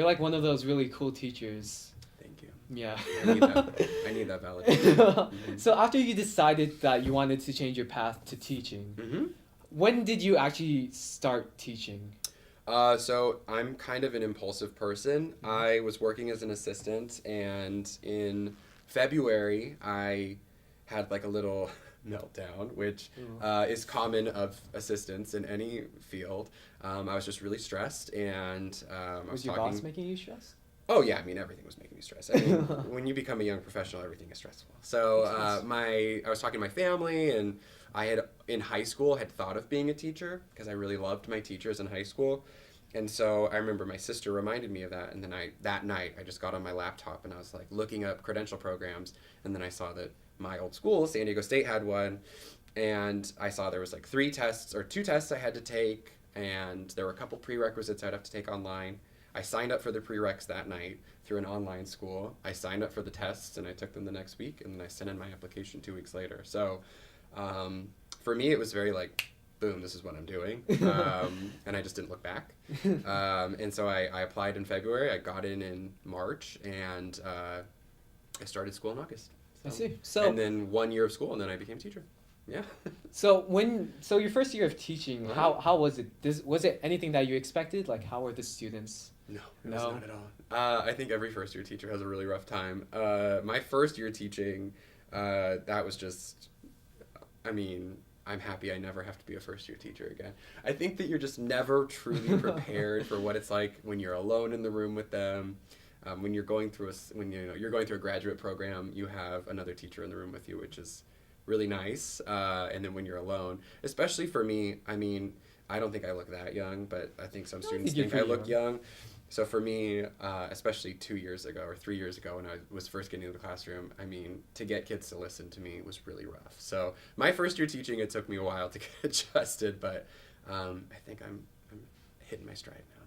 You're like one of those really cool teachers. Thank you. Yeah. I need that validation. Mm-hmm. So after you decided that you wanted to change your path to teaching, Mm-hmm. when did you actually start teaching? So I'm kind of an impulsive person. I was working as an assistant, and in February I had like a little meltdown, which is common of assistants in any field. I was just really stressed, and I was your talking. boss making you stressed? Oh yeah, I mean everything was making me stressed. I mean, when you become a young professional, everything is stressful. So I was talking to my family, and I had in high school had thought of being a teacher because I really loved my teachers in high school, and so I remember my sister reminded me of that, and then that night I just got on my laptop and I was like looking up credential programs, and then I saw that my old school, San Diego State, had one, and I saw there was like 2 tests I had to take, and there were a couple prerequisites I'd have to take online. I signed up for the prereqs that night through an online school. I signed up for the tests, and I took them the next week, and then I sent in my application 2 weeks later. So for me, it was very like, boom, this is what I'm doing. And I just didn't look back. And so I applied in February. I got in March, and I started school in August. I see. So and then 1 year of school, and then I became a teacher. Yeah. So your first year of teaching, how was it? Was it anything that you expected? Like, how were the students? No, it was not at all. I think every first year teacher has a really rough time. My first year teaching, that was just, I mean, I'm happy I never have to be a first year teacher again. I think that you're just never truly prepared for what it's like when you're alone in the room with them. When you're going through you're going through a graduate program, you have another teacher in the room with you, which is really nice. And then when you're alone, especially for me, I mean, I don't think I look that young, but I think some students think I look young. So for me, especially 2 years ago or 3 years ago when I was first getting into the classroom, I mean, to get kids to listen to me was really rough. So my first year teaching, it took me a while to get adjusted, but I think I'm hitting my stride now.